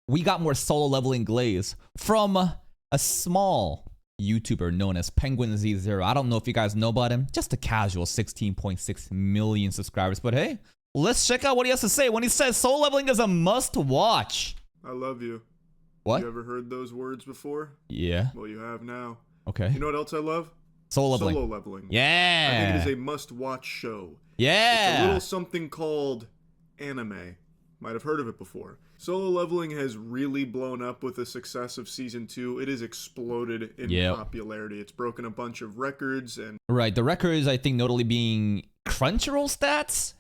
we got more solo leveling glaze from a small YouTuber known as penguinz0. I don't know if you guys know about him. Just a casual 16.6 million subscribers. But hey, let's check out what he has to say when he says solo leveling is a must watch. I love you. What? You ever heard those words before? Yeah. Well, you have now. Okay. You know what else I love? Solo leveling. Solo leveling. Yeah. I think it is a must-watch show. Yeah. It's a little something called anime. Might have heard of it before. Solo leveling has really blown up with the success of season 2. It has exploded in popularity. It's broken a bunch of records and right. The records, I think, notably being Crunchyroll stats.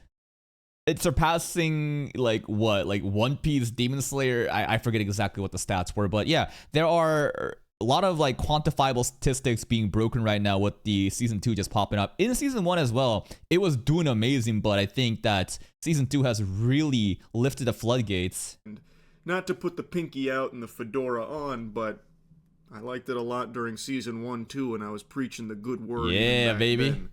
It's surpassing like what, like One Piece, Demon Slayer. I forget exactly what the stats were, but yeah, there are a lot of like quantifiable statistics being broken right now with the season 2 just popping up. In season 1 as well, it was doing amazing, but I think that season 2 has really lifted the floodgates. Not to put the pinky out and the fedora on, but I liked it a lot during season 1 too, and I was preaching the good word. Yeah, baby. Then.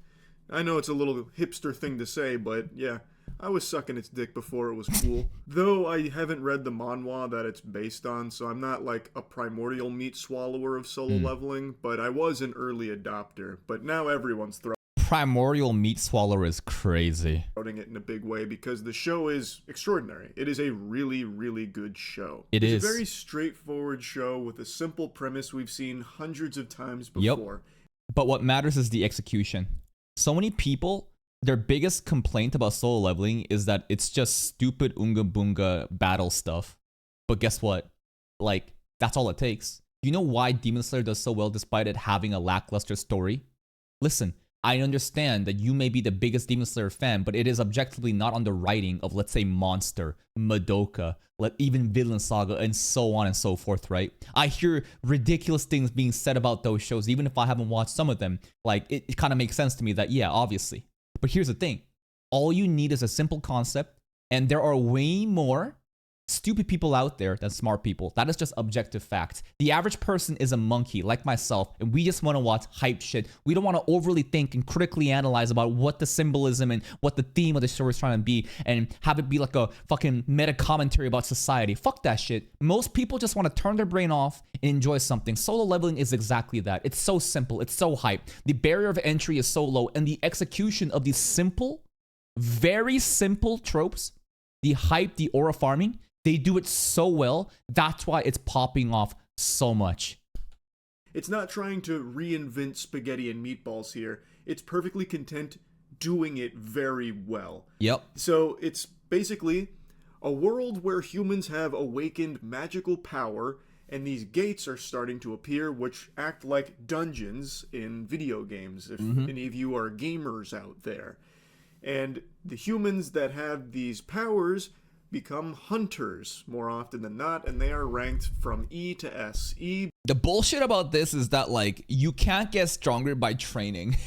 I know it's a little hipster thing to say, but yeah, I was sucking its dick before it was cool. Though I haven't read the manhwa that it's based on, so I'm not like a primordial meat swallower of solo leveling, but I was an early adopter. But now everyone's Primordial meat swallower is crazy. throwing it in a big way because the show is extraordinary. It is a really, really good show. It's a very straightforward show with a simple premise we've seen hundreds of times before. But what matters is the execution. So many people, their biggest complaint about solo leveling is that it's just stupid Unga Bunga battle stuff. But guess what? Like, that's all it takes. You know why Demon Slayer does so well despite it having a lackluster story? Listen, I understand that you may be the biggest Demon Slayer fan, but it is objectively not on the writing of, let's say, Monster, Madoka, even Villain Saga, and so on and so forth, right? I hear ridiculous things being said about those shows, even if I haven't watched some of them. Like, it kind of makes sense to me that, yeah, obviously. But here's the thing. All you need is a simple concept, and there are way more stupid people out there than smart people. That is just objective fact. The average person is a monkey like myself, and we just want to watch hype shit. We don't want to overly think and critically analyze about what the symbolism and what the theme of the show is trying to be and have it be like a fucking meta commentary about society. Fuck that shit. Most people just want to turn their brain off and enjoy something. Solo leveling is exactly that. It's so simple. It's so hype. The barrier of entry is so low, and the execution of these simple, very simple tropes, the hype, the aura farming, they do it so well. That's why it's popping off so much. It's not trying to reinvent spaghetti and meatballs here. It's perfectly content doing it very well. Yep. So it's basically a world where humans have awakened magical power, and these gates are starting to appear, which act like dungeons in video games, if any of you are gamers out there. And the humans that have these powers become hunters more often than not, and they are ranked from E to S. E. The bullshit about this is that, like, you can't get stronger by training,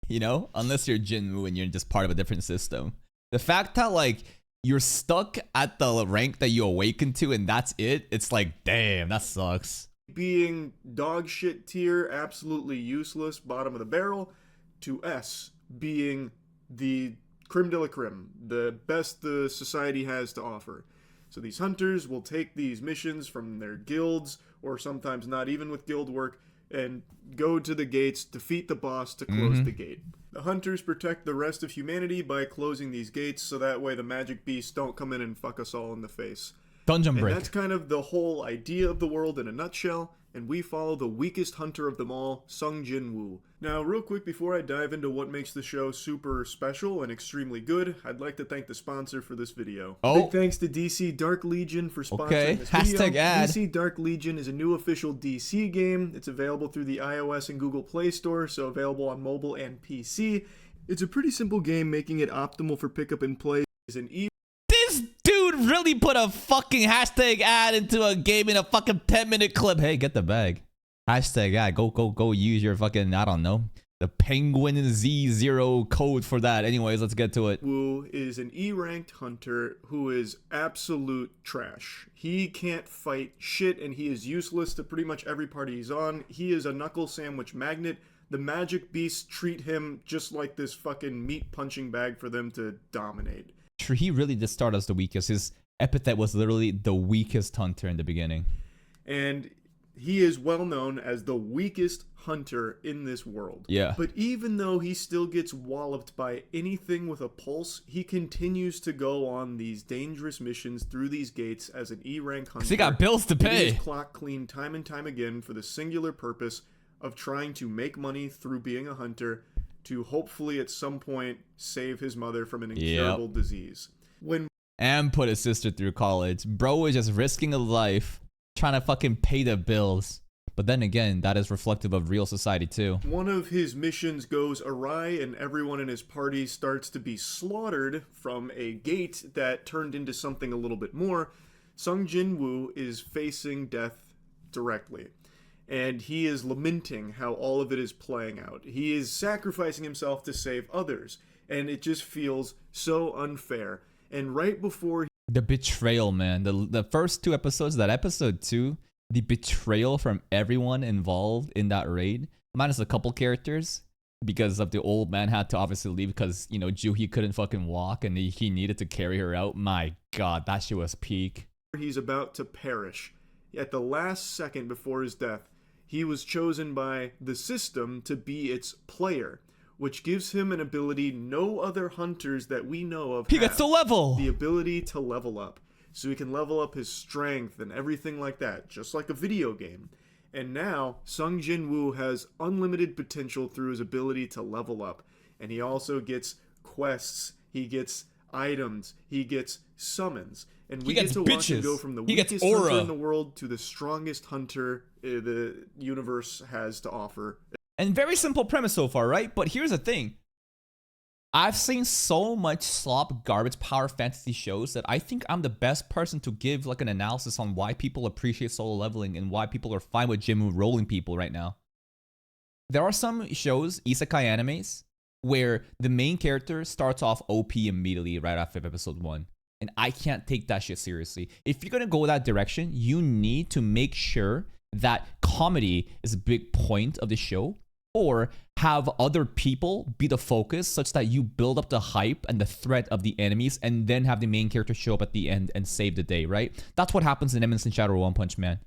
you know, unless you're Jinwoo and you're just part of a different system. The fact that, like, you're stuck at the rank that you awaken to and that's it, it's like, damn, that sucks. Being dog shit tier, absolutely useless, bottom of the barrel, to S, being the creme de la creme, the best the society has to offer. So these hunters will take these missions from their guilds, or sometimes not even with guild work, and go to the gates, defeat the boss to close the gate. The hunters protect the rest of humanity by closing these gates, so that way the magic beasts don't come in and fuck us all in the face. Dungeon break. And that's kind of the whole idea of the world in a nutshell, and we follow the weakest hunter of them all, Sung Jinwoo. Now, real quick before I dive into what makes the show super special and extremely good, I'd like to thank the sponsor for this video. Big thanks to DC Dark Legion for sponsoring this video. Hashtag ad. DC Dark Legion is a new official DC game. It's available through the iOS and Google Play Store, so available on mobile and PC. It's a pretty simple game, making it optimal for pickup and play. It's an This dude really put a fucking hashtag ad into a game in a fucking 10-minute clip. Hey, get the bag. Hashtag ad. Go use your fucking, I don't know, the penguinz0 code for that. Anyways, let's get to it. Wu is an E-ranked hunter who is absolute trash. He can't fight shit, and he is useless to pretty much every party he's on. He is a knuckle sandwich magnet. The magic beasts treat him just like this fucking meat punching bag for them to dominate. He really did start as the weakest. His epithet was literally the weakest hunter in the beginning. And he is well known as the weakest hunter in this world. Yeah. But even though he still gets walloped by anything with a pulse, he continues to go on these dangerous missions through these gates as an E-rank hunter. He got bills to pay. His clock clean time and time again for the singular purpose of trying to make money through being a hunter to hopefully at some point save his mother from an incurable disease. And put his sister through college. Bro is just risking a life trying to fucking pay the bills. But then again, that is reflective of real society too. One of his missions goes awry and everyone in his party starts to be slaughtered from a gate that turned into something a little bit more. Sung Jin-woo is facing death directly. And he is lamenting how all of it is playing out. He is sacrificing himself to save others. And it just feels so unfair. And right before... The betrayal, man. The first 2 episodes, that episode 2, the betrayal from everyone involved in that raid, minus a couple characters, because of the old man had to obviously leave because, you know, Juhi couldn't fucking walk and he needed to carry her out. My God, that shit was peak. He's about to perish. At the last second before his death, he was chosen by the system to be its player, which gives him an ability no other hunters that we know of have. He gets to level! The ability to level up. So he can level up his strength and everything like that, just like a video game. And now, Sung Jin-woo has unlimited potential through his ability to level up. And he also gets quests, he gets items, he gets summons. And we get to watch him go from the weakest hunter in the world to the strongest hunter the universe has to offer. And very simple premise so far, right? But here's the thing. I've seen so much slop garbage power fantasy shows that I think I'm the best person to give like an analysis on why people appreciate solo leveling and why people are fine with Jinmu rolling people right now. There are some shows, isekai animes, where the main character starts off OP immediately right after episode 1. And I can't take that shit seriously. If you're gonna go that direction, you need to make sure that comedy is a big point of the show, or have other people be the focus such that you build up the hype and the threat of the enemies and then have the main character show up at the end and save the day, right? That's what happens in Eminence in Shadow or One Punch Man.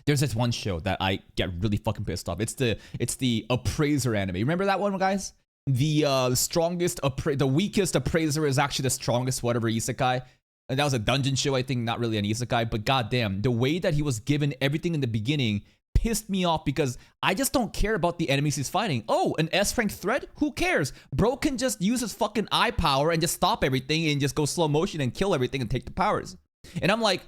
There's this one show that I get really fucking pissed off. It's the Appraiser anime. Remember that one, guys? The the weakest appraiser is actually the strongest whatever isekai. And that was a dungeon show, I think, not really an isekai, but goddamn, the way that he was given everything in the beginning pissed me off because I just don't care about the enemies he's fighting. Oh, an S-rank threat? Who cares? Bro can just use his fucking eye power and just stop everything and just go slow motion and kill everything and take the powers. And I'm like,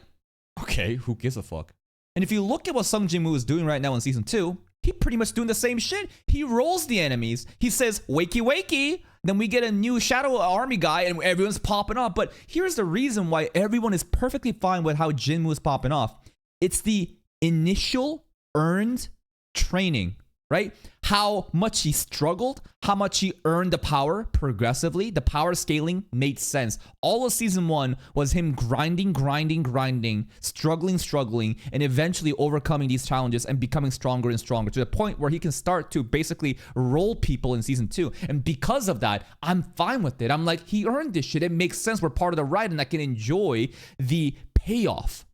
okay, who gives a fuck? And if you look at what Sung Jin-woo is doing right now in season 2, he pretty much doing the same shit. He rolls the enemies. He says, wakey, wakey. Then we get a new Shadow Army guy and everyone's popping off. But here's the reason why everyone is perfectly fine with how Jinmu is popping off. It's the initial earned training, right? How much he struggled, how much he earned the power progressively. The power scaling made sense. All of season 1 was him grinding, struggling, and eventually overcoming these challenges and becoming stronger and stronger to the point where he can start to basically roll people in season 2. And because of that, I'm fine with it. I'm like, he earned this shit. It makes sense. We're part of the ride and I can enjoy the payoff.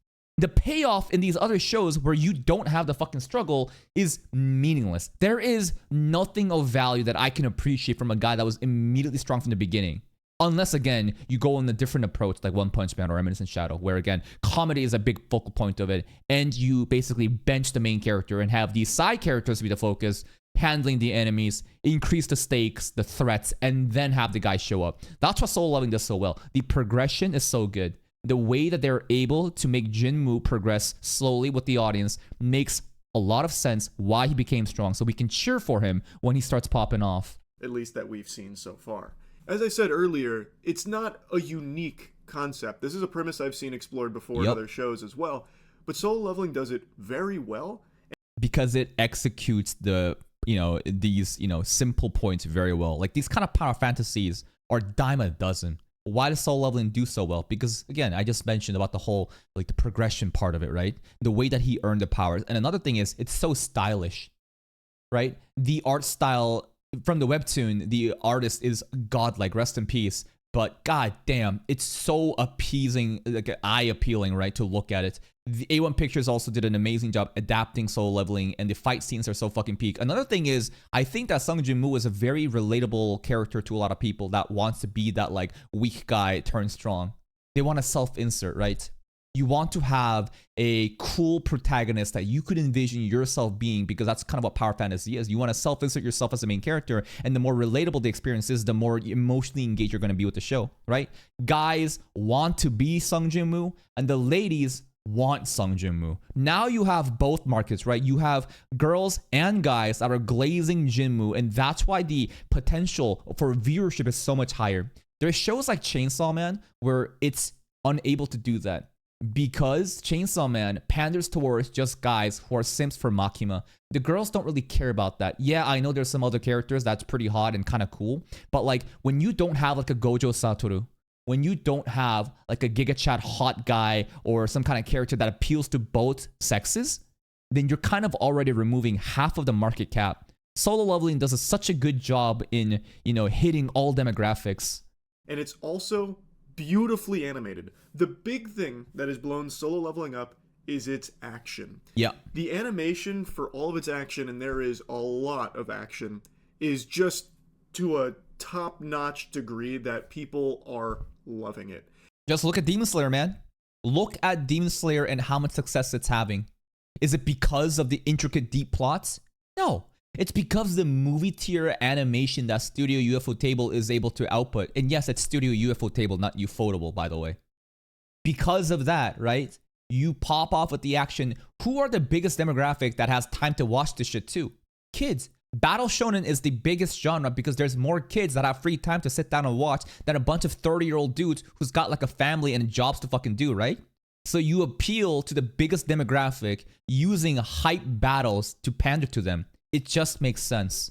The payoff in these other shows where you don't have the fucking struggle is meaningless. There is nothing of value that I can appreciate from a guy that was immediately strong from the beginning. Unless, again, you go on a different approach like One Punch Man or Eminence in Shadow, where, again, comedy is a big focal point of it, and you basically bench the main character and have these side characters be the focus, handling the enemies, increase the stakes, the threats, and then have the guy show up. That's what Solo Leveling does so well. The progression is so good. The way that they're able to make Jinmu progress slowly with the audience makes a lot of sense why he became strong, so we can cheer for him when he starts popping off. At least that we've seen so far. As I said earlier, it's not a unique concept. This is a premise I've seen explored before in other shows as well, but Solo Leveling does it very well. Because it executes these simple points very well. Like these kind of power fantasies are dime a dozen. Why does Solo Leveling do so well? Because, again, I just mentioned about the whole, like, the progression part of it, right? The way that he earned the powers. And another thing is, it's so stylish, right? The art style from the webtoon, the artist is godlike, rest in peace. But god damn, it's so appeasing, like eye appealing, right, to look at it. The A1 Pictures also did an amazing job adapting Solo Leveling, and the fight scenes are so fucking peak. Another thing is, I think that Sung Jin Woo is a very relatable character to a lot of people that wants to be that like weak guy turned strong. They want to self-insert, right? You want to have a cool protagonist that you could envision yourself being, because that's kind of what power fantasy is. You want to self-insert yourself as the main character, and the more relatable the experience is, the more emotionally engaged you're going to be with the show, right? Guys want to be Sung Jin Woo, and the ladies want Sung Jin Woo. Now you have both markets, right? You have girls and guys that are glazing Jinwoo, and that's why the potential for viewership is so much higher. There's shows like Chainsaw Man where it's unable to do that, because Chainsaw Man panders towards just guys who are simps for Makima. The girls don't really care about that. Yeah, I know there's some other characters that's pretty hot and kind of cool, but like when you don't have like a Gojo Satoru, when you don't have like a Giga Chat hot guy or some kind of character that appeals to both sexes, then you're kind of already removing half of the market cap. Solo Leveling does such a good job in, you know, hitting all demographics. And it's also beautifully animated. The big thing that has blown Solo Leveling up is its action. Yeah. The animation for all of its action, and there is a lot of action, is just to a top-notch degree that people are loving it. Just look at Demon Slayer, man. Look at Demon Slayer and how much success it's having. Is it because of the intricate deep plots? No. It's because the movie tier animation that Studio Ufotable is able to output. And yes, it's Studio Ufotable, not Ufotable, by the way. Because of that, right? You pop off with the action. Who are the biggest demographic that has time to watch this shit too? Kids. Battle Shonen is the biggest genre because there's more kids that have free time to sit down and watch than a bunch of 30-year-old dudes who's got like a family and jobs to fucking do, right? So you appeal to the biggest demographic using hype battles to pander to them. It just makes sense.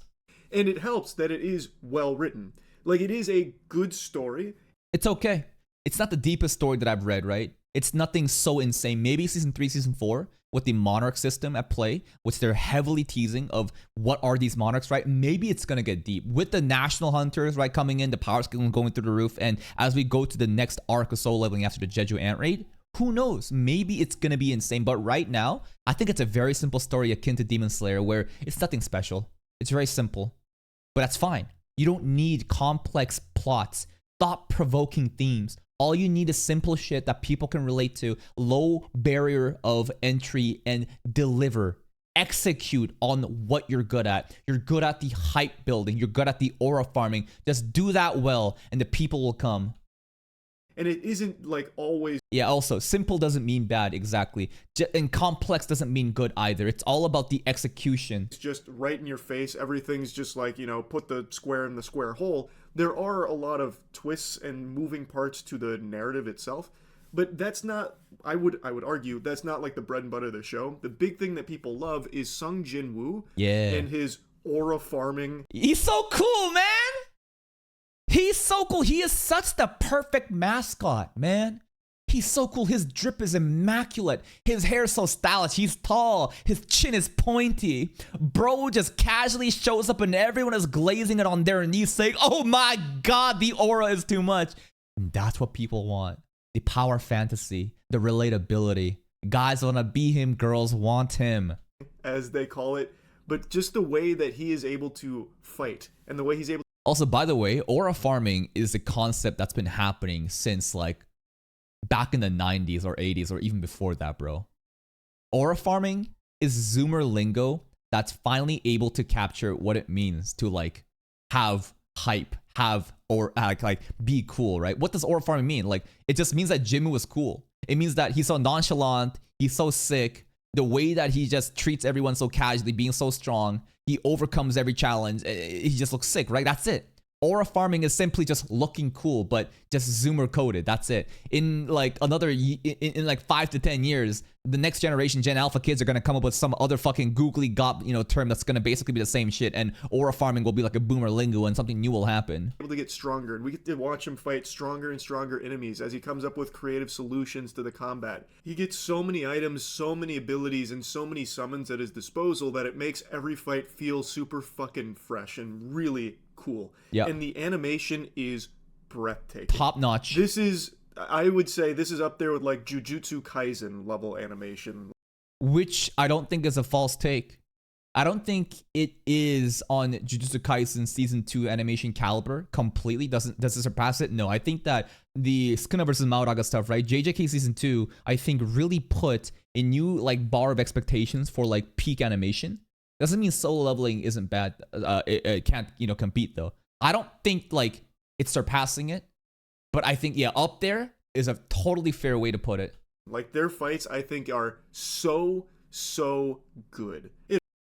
And it helps that it is well written. Like, it is a good story. It's okay. It's not the deepest story that I've read, right? It's nothing so insane. Maybe season 3, season 4, with the monarch system at play, which they're heavily teasing of what are these monarchs, right? Maybe it's gonna get deep. With the national hunters, right, coming in, the power skill going through the roof, and as we go to the next arc of Solo Leveling after the Jeju Ant Raid, who knows? Maybe it's gonna be insane. But right now, I think it's a very simple story akin to Demon Slayer, where it's nothing special. It's very simple. But that's fine. You don't need complex plots, thought-provoking themes. All you need is simple shit that people can relate to, low barrier of entry, and deliver. Execute on what you're good at. You're good at the hype building. You're good at the aura farming. Just do that well, and the people will come. And it isn't like always. Yeah, also, simple doesn't mean bad, exactly. And complex doesn't mean good either. It's all about the execution. It's just right in your face. Everything's just like, you know, put the square in the square hole. There are a lot of twists and moving parts to the narrative itself, but that's not, I would argue, that's not like the bread and butter of the show. The big thing that people love is Sung Jin Woo and his aura farming. He's so cool, man! He's so cool. He is such the perfect mascot, man. He's so cool. His drip is immaculate. His hair is so stylish. He's tall. His chin is pointy. Bro just casually shows up and everyone is glazing it on their knees saying, oh my god, the aura is too much. And that's what people want. The power fantasy, the relatability. Guys want to be him. Girls want him. As they call it. But just the way that he is able to fight and the way he's able. Also, by the way, aura farming is a concept that's been happening since like back in the 90s or 80s or even before that, bro. Aura farming is Zoomer lingo that's finally able to capture what it means to like have hype, have or like be cool, right? What does aura farming mean? Like, it just means that Jinwoo is cool. It means that he's so nonchalant, he's so sick, the way that he just treats everyone so casually, being so strong, he overcomes every challenge, he just looks sick, right? That's it. Aura farming is simply just looking cool, but just zoomer coded. That's it. In like another, in like 5 to 10 years, the next generation, Gen Alpha kids are gonna come up with some other fucking googly gop, you know, term that's gonna basically be the same shit, and aura farming will be like a boomer lingo, and something new will happen. Able to get stronger, and we get to watch him fight stronger and stronger enemies as he comes up with creative solutions to the combat. He gets so many items, so many abilities, and so many summons at his disposal that it makes every fight feel super fucking fresh and really cool. Yeah. And the animation is breathtaking. Top notch. This is, I would say, this is up there with like Jujutsu Kaisen level animation. Which I don't think is a false take. I don't think it is on Jujutsu Kaisen season 2 animation caliber completely. Does it surpass it? No, I think that the Sukuna versus Maoraga stuff, right? JJK season 2, I think really put a new like bar of expectations for like peak animation. Doesn't mean Solo Leveling isn't bad. It can't, you know, compete though. I don't think like it's surpassing it, but I think yeah, up there is a totally fair way to put it. Like their fights, I think are so good.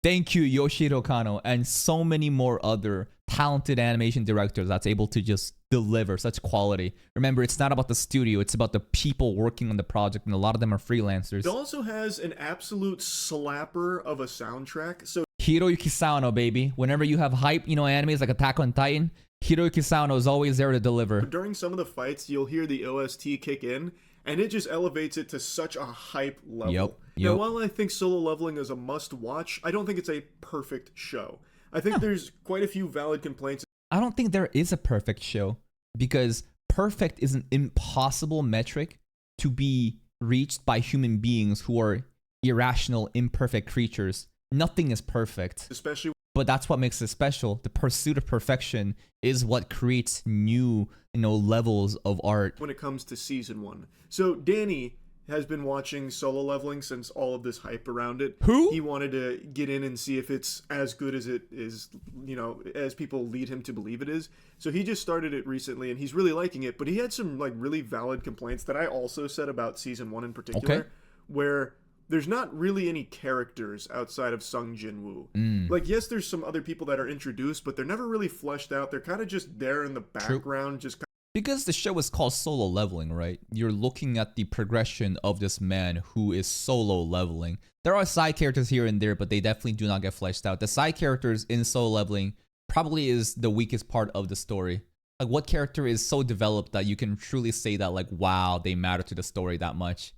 Thank you, Yoshihiro Kano, and so many more other talented animation directors that's able to just deliver such quality. Remember, it's not about the studio, it's about the people working on the project, and a lot of them are freelancers. It also has an absolute slapper of a soundtrack. So Hiroyuki Sano, baby. Whenever you have hype, you know, animes like Attack on Titan, Hiroyuki Sano is always there to deliver. During some of the fights, you'll hear the OST kick in, and it just elevates it to such a hype level. Yep. Now, while I think Solo Leveling is a must-watch, I don't think it's a perfect show. I think there's quite a few valid complaints. I don't think there is a perfect show, because perfect is an impossible metric to be reached by human beings who are irrational, imperfect creatures. Nothing is perfect. Especially, but that's what makes it special. The pursuit of perfection is what creates new, you know, levels of art. When it comes to season 1. So Danny has been watching Solo Leveling since all of this hype around it. Who? He wanted to get in and see if it's as good as it is, you know, as people lead him to believe it is. So he just started it recently and he's really liking it, but he had some like really valid complaints that I also said about season 1 in particular, where there's not really any characters outside of Sung Jin-woo. Like, yes, there's some other people that are introduced, but they're never really fleshed out. They're kind of just there in the background, just because the show is called Solo Leveling, right? You're looking at the progression of this man who is solo leveling. There are side characters here and there, but they definitely do not get fleshed out. The side characters in Solo Leveling probably is the weakest part of the story. Like, what character is so developed that you can truly say that, like, wow, they matter to the story that much?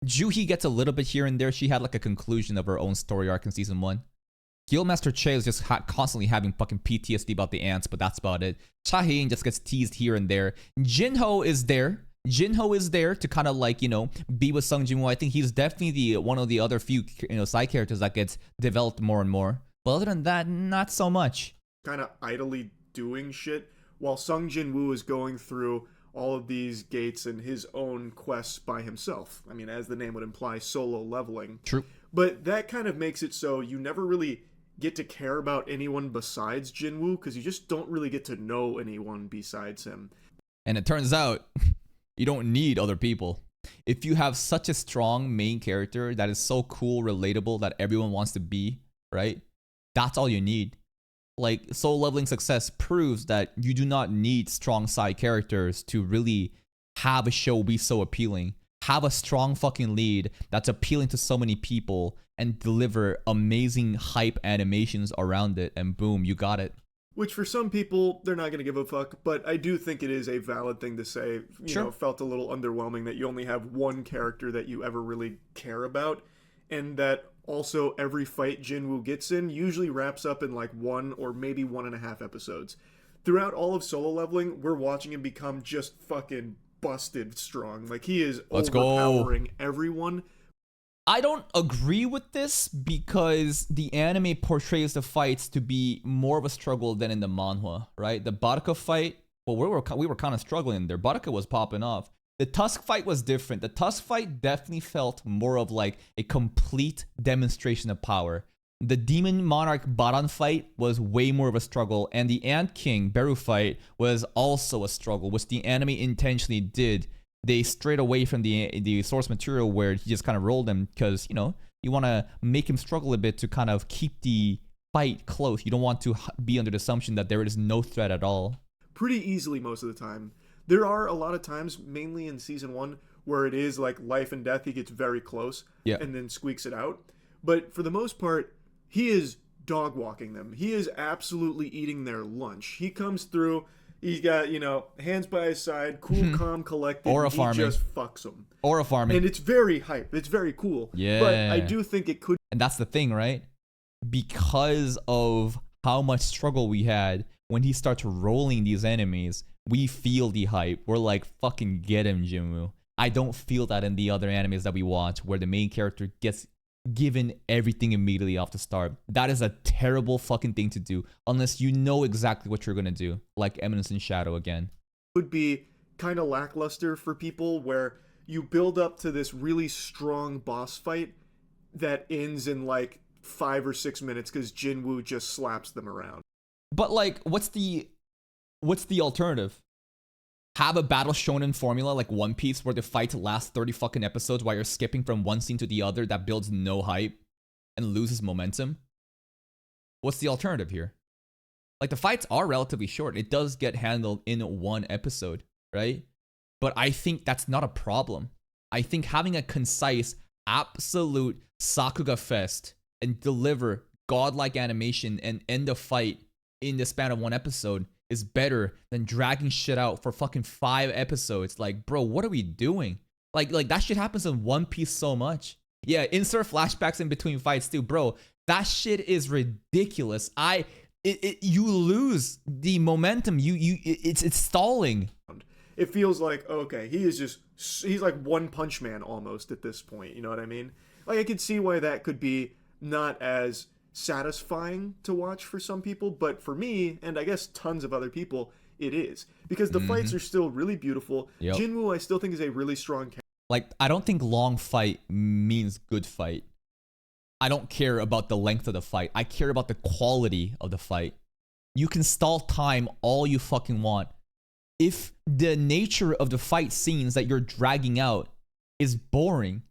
Juhi gets a little bit here and there. She had like a conclusion of her own story arc in season 1. Guildmaster Che is just constantly having fucking PTSD about the ants, but that's about it. Chahin just gets teased here and there. Jinho is there. Jinho is there to kind of like, you know, be with Sung Jin-woo. I think he's definitely the one of the other few, you know, side characters that gets developed more and more. But other than that, not so much. Kind of idly doing shit while Sung Jin-woo is going through all of these gates and his own quests by himself. I mean, as the name would imply, solo leveling. True. But that kind of makes it so you never really get to care about anyone besides Jin-woo, because you just don't really get to know anyone besides him. And it turns out you don't need other people. If you have such a strong main character that is so cool, relatable, that everyone wants to be, right? That's all you need. Like, Solo Leveling success proves that you do not need strong side characters to really have a show be so appealing. Have a strong fucking lead that's appealing to so many people and deliver amazing hype animations around it, and boom, you got it. Which for some people, they're not going to give a fuck, but I do think it is a valid thing to say. You know, felt a little underwhelming that you only have one character that you ever really care about, and that also every fight Jin-woo gets in usually wraps up in like 1 or maybe 1.5 episodes. Throughout all of Solo Leveling, we're watching him become just fucking busted strong. Like, he is overpowering everyone. I don't agree with this because the anime portrays the fights to be more of a struggle than in the manhwa, right? The Baraka fight, well, we were kind of struggling there. Baraka was popping off. The Tusk fight was different. The Tusk fight definitely felt more of like a complete demonstration of power. The Demon Monarch Baran fight was way more of a struggle, and the Ant King Beru fight was also a struggle, which the anime intentionally did. They strayed away from the source material where he just kind of rolled him because, you know, you want to make him struggle a bit to kind of keep the fight close. You don't want to be under the assumption that there is no threat at all. Pretty easily most of the time. There are a lot of times, mainly in season 1, where it is like life and death. He gets very close and then squeaks it out. But for the most part, he is dog walking them. He is absolutely eating their lunch. He comes through. He's got, you know, hands by his side, cool, calm, collected. Aura he farming. Just fucks them. Aura farming. And it's very hype. It's very cool. Yeah. But I do think it could. And that's the thing, right? Because of how much struggle we had when he starts rolling these enemies, we feel the hype. We're like, fucking get him, Jinwoo. I don't feel that in the other animes that we watch where the main character gets given everything immediately off the start. That is a terrible fucking thing to do unless you know exactly what you're gonna do, like Eminence in Shadow again. Would be kind of lackluster for people where you build up to this really strong boss fight that ends in like 5 or 6 minutes because Jinwoo just slaps them around. But like, what's the alternative? Have a battle shonen formula like One Piece where the fight lasts 30 fucking episodes while you're skipping from one scene to the other that builds no hype and loses momentum? What's the alternative here? Like, the fights are relatively short. It does get handled in one episode, right? But I think that's not a problem. I think having a concise, absolute Sakuga fest and deliver godlike animation and end a fight in the span of one episode is better than dragging shit out for fucking 5 episodes. Like, bro, what are we doing? Like that shit happens in One Piece so much. Yeah, insert flashbacks in between fights too, bro. That shit is ridiculous. You lose the momentum. It's stalling. It feels like, okay, he's like One Punch Man almost at this point. You know what I mean? Like, I could see why that could be not as satisfying to watch for some people, but for me, and I guess tons of other people, it is. Because the fights are still really beautiful. Yep. Jinwoo, I still think, is a really strong character. Like, I don't think long fight means good fight. I don't care about the length of the fight. I care about the quality of the fight. You can stall time all you fucking want. If the nature of the fight scenes that you're dragging out is boring,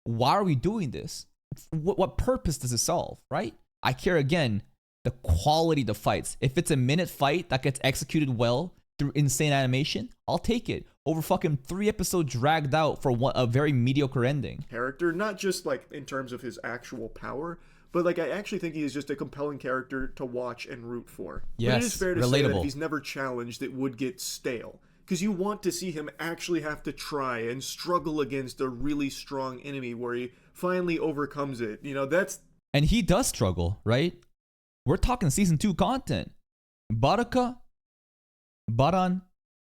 why are we doing this? What purpose does it solve, right? I care, again, the quality of the fights. If it's a minute fight that gets executed well through insane animation, I'll take it over fucking 3 episodes dragged out for a very mediocre ending. Character, not just like in terms of his actual power, but like I actually think he is just a compelling character to watch and root for. Yes, but it is fair to relatable. say that if he's never challenged, it would get stale. Because you want to see him actually have to try and struggle against a really strong enemy where he finally overcomes it. You know, that's... And he does struggle, right? We're talking season 2 content. Baraka, Baran,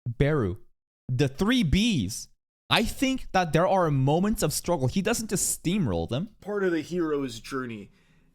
Beru. The 3 Bs. I think that there are moments of struggle. He doesn't just steamroll them. Part of the hero's journey.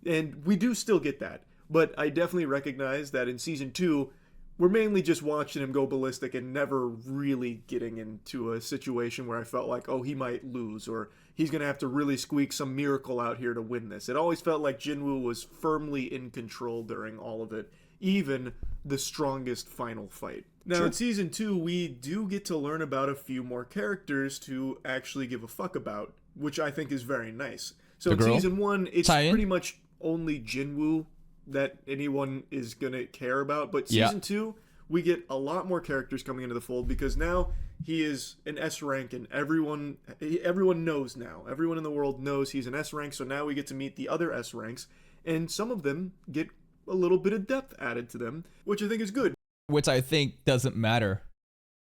And we do still get that. But I definitely recognize that in season 2... we're mainly just watching him go ballistic and never really getting into a situation where I felt like, oh, he might lose or he's going to have to really squeak some miracle out here to win this. It always felt like Jinwoo was firmly in control during all of it, even the strongest final fight. Now, in season 2, we do get to learn about a few more characters to actually give a fuck about, which I think is very nice. So in season 1, it's pretty much only Jinwoo that anyone is gonna care about, but season 2 we get a lot more characters coming into the fold because now he is an S rank and everyone knows now. Everyone in the world knows he's an S rank, so now we get to meet the other S ranks, and some of them get a little bit of depth added to them, which I think is good. Which I think doesn't matter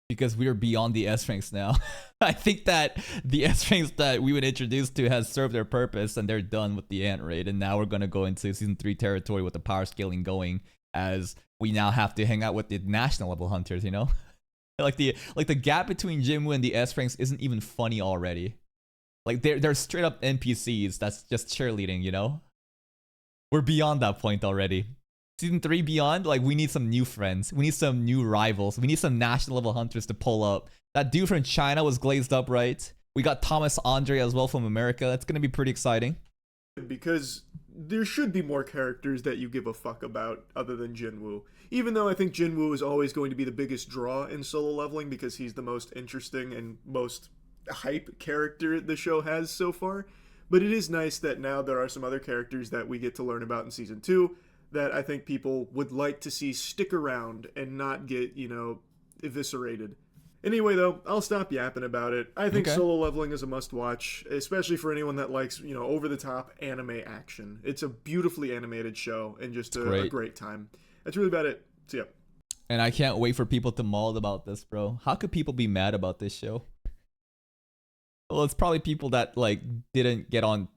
because we are beyond the S ranks now. I think that the S ranks that we were introduced to has served their purpose and they're done with the ant raid. And now we're going to go into season 3 territory with the power scaling going as we now have to hang out with the national level hunters, you know? like the gap between Jinwoo and the S ranks isn't even funny already. Like they're straight up NPCs that's just cheerleading, you know? We're beyond that point already. Season 3 beyond, like, we need some new friends. We need some new rivals. We need some national level hunters to pull up. That dude from China was glazed up, right? We got Thomas Andre as well from America. That's going to be pretty exciting. Because there should be more characters that you give a fuck about other than Jinwoo. Even though I think Jinwoo is always going to be the biggest draw in solo leveling because he's the most interesting and most hype character the show has so far. But it is nice that now there are some other characters that we get to learn about in season 2 that I think people would like to see stick around and not get, you know, eviscerated. Anyway, though, I'll stop yapping about it. I think solo leveling is a must-watch, especially for anyone that likes, you know, over-the-top anime action. It's a beautifully animated show and just a great time. That's really about it. So, yeah. And I can't wait for people to maul about this, bro. How could people be mad about this show? Well, it's probably people that, like, didn't get on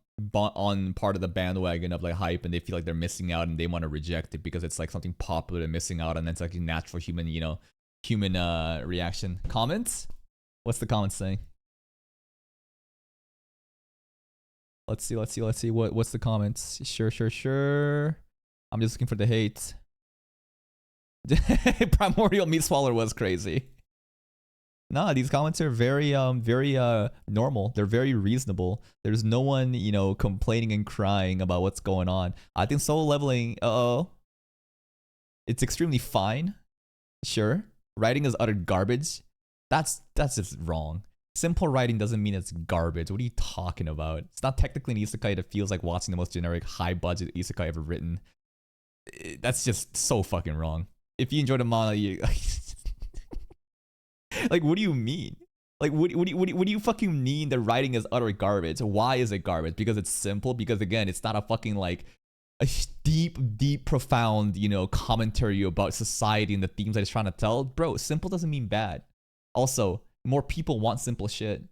part of the bandwagon of like hype and they feel like they're missing out and they want to reject it because it's like something popular and missing out, and it's like a natural human, you know, human reaction. Comments? What's the comment saying? Let's see. What's the comments? Sure. I'm just looking for the hate. Primordial Meat Swallower was crazy. Nah, these comments are very normal. They're very reasonable. There's no one, you know, complaining and crying about what's going on. I think solo leveling, it's extremely fine. Sure. Writing is utter garbage. That's just wrong. Simple writing doesn't mean it's garbage. What are you talking about? It's not technically an isekai that feels like watching the most generic, high-budget isekai ever written. That's just so fucking wrong. If you enjoy the manga, you... Like, what do you mean? Like, what do you fucking mean the writing is utter garbage? Why is it garbage? Because it's simple? Because, again, it's not a fucking, like, a deep, profound, you know, commentary about society and the themes that it's trying to tell? Bro, simple doesn't mean bad. Also, more people want simple shit.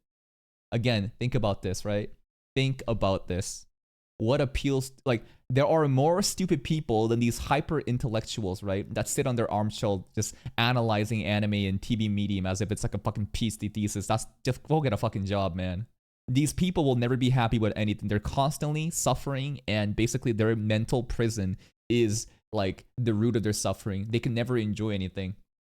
Again, think about this, right? Think about this. What appeals, like, there are more stupid people than these hyper intellectuals, right? That sit on their armchair just analyzing anime and TV medium as if it's like a fucking PhD thesis. That's just go get a fucking job, man. These people will never be happy with anything. They're constantly suffering, and basically their mental prison is like the root of their suffering. They can never enjoy anything.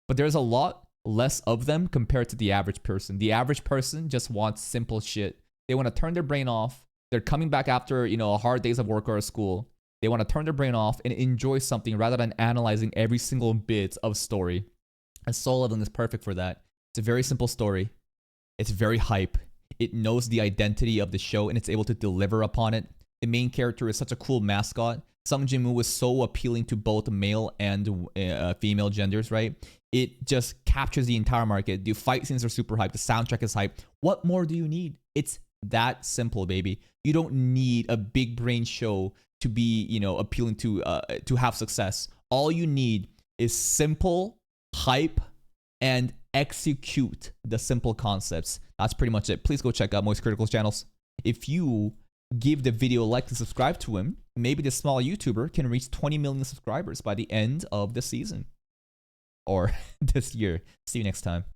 But there's a lot less of them compared to the average person. The average person just wants simple shit. They want to turn their brain off. They're coming back after, you know, hard days of work or school. They want to turn their brain off and enjoy something rather than analyzing every single bit of story. And Solo Leveling is perfect for that. It's a very simple story. It's very hype. It knows the identity of the show and it's able to deliver upon it. The main character is such a cool mascot. Sung Jin-woo was so appealing to both male and female genders, right? It just captures the entire market. The fight scenes are super hype. The soundtrack is hype. What more do you need? It's that simple, baby. You don't need a big brain show to be, you know, appealing to have success. All you need is simple hype and execute the simple concepts. That's pretty much it. Please go check out Moist Critical's channels. If you give the video a like and subscribe to him, maybe this small YouTuber can reach 20 million subscribers by the end of the season or this year. See you next time.